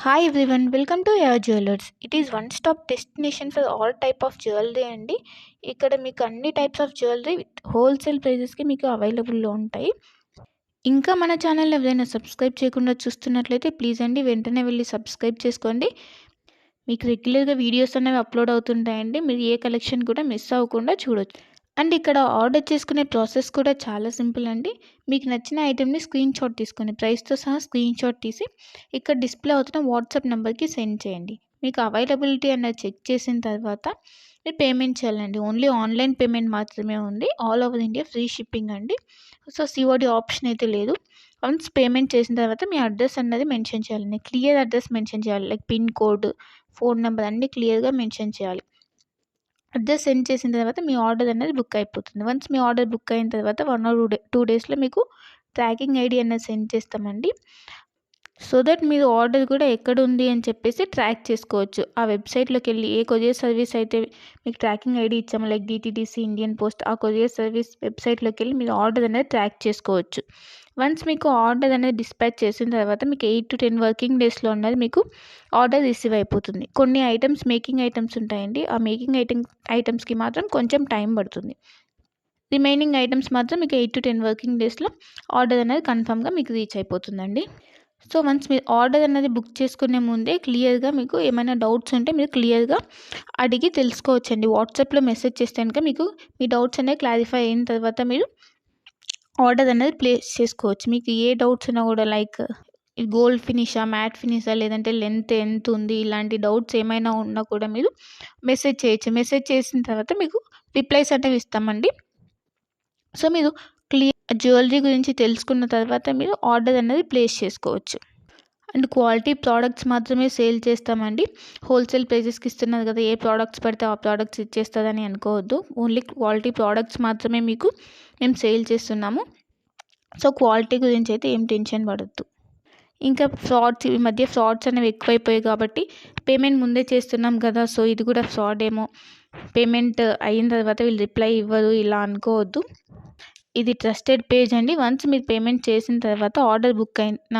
Hi everyone, welcome to your jewellers. It is one stop destination for all type of jewellery అండి. ఇక్కడ మీకు అన్ని types of jewellery with wholesale ప్రైజెస్కి మీకు అవైలబుల్లో ఉంటాయి. ఇంకా మన ఛానల్ ఎవరైనా సబ్స్క్రైబ్ చేయకుండా చూస్తున్నట్లయితే ప్లీజ్ అండి వెంటనే వెళ్ళి సబ్స్క్రైబ్ చేసుకోండి. మీకు రెగ్యులర్గా వీడియోస్ అనేవి అప్లోడ్ అవుతుంటాయండి. మీరు ఏ కలెక్షన్ కూడా మిస్ అవ్వకుండా చూడొచ్చు. అండ్ ఇక్కడ ఆర్డర్ చేసుకునే ప్రాసెస్ కూడా చాలా సింపుల్ అండి. మీకు నచ్చిన ఐటెంని స్క్రీన్ షాట్ తీసుకొని ప్రైస్తో సహా స్క్రీన్ షాట్ తీసి ఇక్కడ డిస్ప్లే అవుతున్న వాట్సాప్ నెంబర్కి సెండ్ చేయండి. మీకు అవైలబిలిటీ అన్నది చెక్ చేసిన తర్వాత మీరు పేమెంట్ చేయాలండి. ఓన్లీ ఆన్లైన్ పేమెంట్ మాత్రమే ఉంది. All over India free shipping అండి. సో సిఓడి ఆప్షన్ అయితే లేదు. వన్స్ పేమెంట్ చేసిన తర్వాత మీ అడ్రస్ అన్నది మెన్షన్ చేయాలండి. క్లియర్ అడ్రస్ మెన్షన్ చేయాలి. Like pin code, phone number అన్నీ క్లియర్గా మెన్షన్ చేయాలి. అడ్రస్ సెండ్ చేసిన తర్వాత మీ ఆర్డర్ అనేది బుక్ అయిపోతుంది. వన్స్ మీ ఆర్డర్ బుక్ అయిన తర్వాత 1 or 2 డేస్లో మీకు ట్రాకింగ్ ఐడి అనేది సెండ్ చేస్తామండి. సో దట్ మీరు ఆర్డర్ కూడా ఎక్కడ ఉంది అని చెప్పేసి ట్రాక్ చేసుకోవచ్చు. ఆ వెబ్సైట్లోకి వెళ్ళి ఏ కొరియర్ సర్వీస్ అయితే మీకు ట్రాకింగ్ ఐడి ఇచ్చామో లైక్ డిటీడీసీ, ఇండియన్ పోస్ట్, ఆ కొరియర్ సర్వీస్ వెబ్సైట్లోకి వెళ్ళి మీరు ఆర్డర్ అనేది ట్రాక్ చేసుకోవచ్చు. వన్స్ మీకు ఆర్డర్ అనేది డిస్పాచ్ చేసిన తర్వాత మీకు 8 to 10 వర్కింగ్ డేస్లో ఉన్నది మీకు ఆర్డర్ రిసీవ్ అయిపోతుంది. కొన్ని ఐటమ్స్ మేకింగ్ ఐటమ్స్ ఉంటాయండి. ఆ మేకింగ్ ఐటమ్స్కి మాత్రం కొంచెం టైం పడుతుంది. రిమైనింగ్ ఐటమ్స్ మాత్రం మీకు 8 to 10 వర్కింగ్ డేస్లో ఆర్డర్ అనేది కన్ఫామ్గా మీకు రీచ్ అయిపోతుందండి. సో వన్స్ మీరు ఆర్డర్ అనేది బుక్ చేసుకునే ముందే క్లియర్గా మీకు ఏమైనా డౌట్స్ ఉంటే మీరు క్లియర్గా అడిగి తెలుసుకోవచ్చండి. వాట్సాప్లో మెసేజ్ చేస్తే కనుక మీకు మీ డౌట్స్ అనేవి క్లారిఫై అయిన తర్వాత మీరు ఆర్డర్ అనేది ప్లేస్ చేసుకోవచ్చు. మీకు ఏ డౌట్స్ ఉన్నా కూడా లైక్ గోల్డ్ ఫినిషా, మ్యాట్ ఫినిషా, లేదంటే లెంత్ ఎంత ఉంది, ఇలాంటి డౌట్స్ ఏమైనా ఉన్నా కూడా మీరు మెసేజ్ చేయొచ్చు. మెసేజ్ చేసిన తర్వాత మీకు రిప్లైస్ అనేవి ఇస్తామండి. సో మీరు జ్యువెలరీ గురించి తెలుసుకున్న తర్వాత మీరు ఆర్డర్ అనేది ప్లేస్ చేసుకోవచ్చు. అండ్ క్వాలిటీ ప్రోడక్ట్స్ మాత్రమే సేల్ చేస్తామండి. హోల్సేల్ ప్రైజెస్కి ఇస్తున్నారు కదా, ఏ ప్రోడక్ట్స్ పడితే ఆ ప్రోడక్ట్స్ ఇచ్చేస్తుందని అనుకోవద్దు. ఓన్లీ క్వాలిటీ ప్రోడక్ట్స్ మాత్రమే మీకు మేము సేల్ చేస్తున్నాము. సో క్వాలిటీ గురించి అయితే ఏం టెన్షన్ పడద్దు. ఇంకా ఈ మధ్య ఫ్రాడ్స్ అనేవి ఎక్కువైపోయాయి కాబట్టి పేమెంట్ ముందే చేస్తున్నాం కదా, సో ఇది కూడా ఫ్రాడ్ ఏమో, పేమెంట్ అయిన తర్వాత వీళ్ళు రిప్లై ఇవ్వరు ఇలా అనుకోవద్దు. ఇది ట్రస్టెడ్ పేజ్ అండి. వన్స్ మీరు పేమెంట్ చేసిన తర్వాత ఆర్డర్ బుక్ అయిన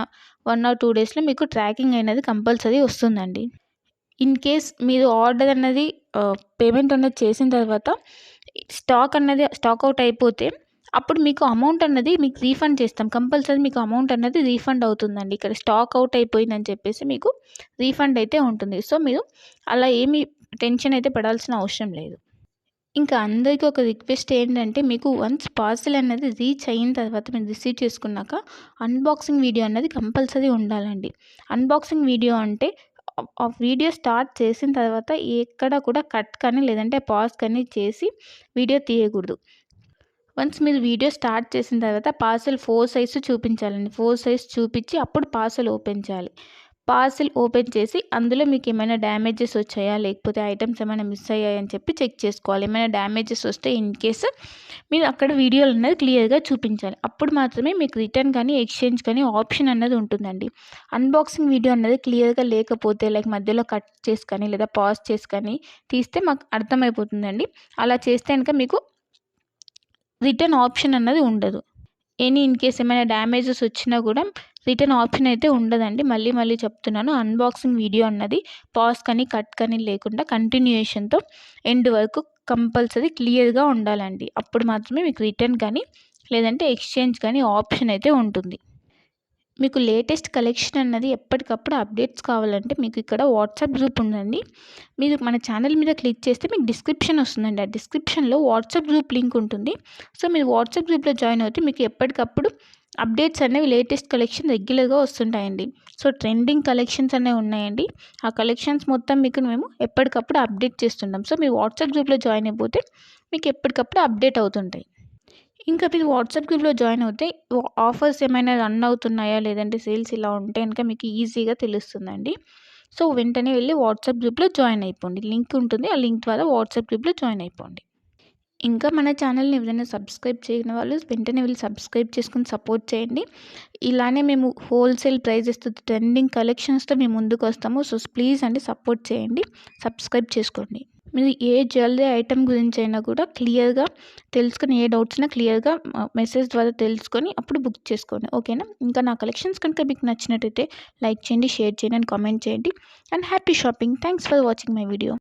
1 or 2 డేస్లో మీకు ట్రాకింగ్ అనేది కంపల్సరీ వస్తుందండి. ఇన్ కేస్ మీరు ఆర్డర్ అన్నది పేమెంట్ అనేది చేసిన తర్వాత స్టాక్ అవుట్ అయిపోతే అప్పుడు మీకు అమౌంట్ అన్నది మీకు రీఫండ్ చేస్తాం. కంపల్సరీ మీకు అమౌంట్ అన్నది రీఫండ్ అవుతుందండి. ఇక్కడ స్టాక్ అవుట్ అయిపోయిందని చెప్పేసి మీకు రీఫండ్ అయితే ఉంటుంది. సో మీరు అలా ఏమీ టెన్షన్ అయితే పడాల్సిన అవసరం లేదు. ఇంకా అందరికీ ఒక రిక్వెస్ట్ ఏంటంటే, మీకు వన్స్ పార్సెల్ అనేది రీచ్ అయిన తర్వాత మీరు రిసీవ్ చేసుకున్నాక అన్బాక్సింగ్ వీడియో అన్నది కంపల్సరీ ఉండాలండి. అన్బాక్సింగ్ వీడియో అంటే ఆ వీడియో స్టార్ట్ చేసిన తర్వాత ఎక్కడ కూడా కట్ కానీ లేదంటే పాజ్ కానీ చేసి వీడియో తీయకూడదు. వన్స్ మీరు వీడియో స్టార్ట్ చేసిన తర్వాత పార్సెల్ 4 సైజ్ చూపించాలండి. 4 సైజ్ చూపించి అప్పుడు పార్సెల్ ఓపెన్ చేయాలి. పార్సెల్ ఓపెన్ చేసి అందులో మీకు ఏమైనా డ్యామేజెస్ వచ్చాయా, లేకపోతే ఐటమ్స్ ఏమైనా మిస్ అయ్యాయని చెప్పి చెక్ చేసుకోవాలి. ఏమైనా డ్యామేజెస్ వస్తే ఇన్ కేస్ మీరు అక్కడ వీడియోలు అనేది క్లియర్గా చూపించాలి. అప్పుడు మాత్రమే మీకు రిటర్న్ కానీ ఎక్స్చేంజ్ కానీ ఆప్షన్ అన్నది ఉంటుందండి. అన్బాక్సింగ్ వీడియో అన్నది క్లియర్గా లేకపోతే లైక్ మధ్యలో కట్ చేసి కానీ లేదా పాజ్ చేసి కానీ తీస్తే మాకు అర్థమైపోతుందండి. అలా చేస్తే కనుక మీకు రిటర్న్ ఆప్షన్ అన్నది ఉండదు. ఇన్ కేస్ ఏమైనా డ్యామేజెస్ వచ్చినా కూడా రిటర్న్ ఆప్షన్ అయితే ఉండదండి. మళ్ళీ చెప్తున్నాను, అన్బాక్సింగ్ వీడియో అన్నది పాజ్ కానీ కట్ కానీ లేకుండా కంటిన్యూయేషన్తో ఎండ్ వరకు కంపల్సరీ క్లియర్గా ఉండాలండి. అప్పుడు మాత్రమే మీకు రిటర్న్ కానీ లేదంటే ఎక్స్చేంజ్ కానీ ఆప్షన్ అయితే ఉంటుంది. మీకు లేటెస్ట్ కలెక్షన్ అన్నది ఎప్పటికప్పుడు అప్డేట్స్ కావాలంటే మీకు ఇక్కడ వాట్సాప్ గ్రూప్ ఉందండి. మీరు మన ఛానల్ మీద క్లిక్ చేస్తే మీకు డిస్క్రిప్షన్ వస్తుందండి. ఆ డిస్క్రిప్షన్లో వాట్సాప్ గ్రూప్ లింక్ ఉంటుంది. సో మీరు వాట్సాప్ గ్రూప్లో జాయిన్ అవుతే మీకు ఎప్పటికప్పుడు అప్డేట్స్ అనేవి లేటెస్ట్ కలెక్షన్ రెగ్యులర్గా వస్తుంటాయండి. సో ట్రెండింగ్ కలెక్షన్స్ అనేవి ఉన్నాయండి. ఆ కలెక్షన్స్ మొత్తం మీకు మేము ఎప్పటికప్పుడు అప్డేట్ చేస్తుంటాం. సో మీరు వాట్సాప్ గ్రూప్లో జాయిన్ అయిపోతే మీకు ఎప్పటికప్పుడు అప్డేట్ అవుతుంటాయి. ఇంకా మీరు వాట్సాప్ గ్రూప్లో జాయిన్ అవుతే ఆఫర్స్ ఏమైనా రన్ అవుతున్నాయా, లేదంటే సేల్స్ ఇలా ఉంటే కనుక మీకు ఈజీగా తెలుస్తుందండి. సో వెంటనే వెళ్ళి వాట్సాప్ గ్రూప్లో జాయిన్ అయిపోండి. లింక్ ఉంటుంది, ఆ లింక్ ద్వారా వాట్సాప్ గ్రూప్లో జాయిన్ అయిపోండి. ఇంకా మన ఛానల్ని ఎవరైనా సబ్స్క్రైబ్ చేయని వాళ్ళు వెంటనే వెళ్ళి సబ్స్క్రైబ్ చేసుకుని సపోర్ట్ చేయండి. ఇలానే మేము హోల్సేల్ ప్రైజెస్తో ట్రెండింగ్ కలెక్షన్స్తో మేము ముందుకు వస్తాము. సో ప్లీజ్ అండి సపోర్ట్ చేయండి, సబ్స్క్రైబ్ చేసుకోండి. మీరు ఏ జ్యువెలరీ ఐటెం గురించి అయినా కూడా క్లియర్గా తెలుసుకొని, ఏ డౌట్స్ ఉన్నా క్లియర్గా మెసేజ్ ద్వారా తెలుసుకొని అప్పుడు బుక్ చేసుకోండి. ఓకేనా? ఇంకా నా కలెక్షన్స్ కనుక మీకు నచ్చినట్టయితే లైక్ చేయండి, షేర్ చేయండి అండ్ కామెంట్ చేయండి. And happy shopping. Thanks for watching my video.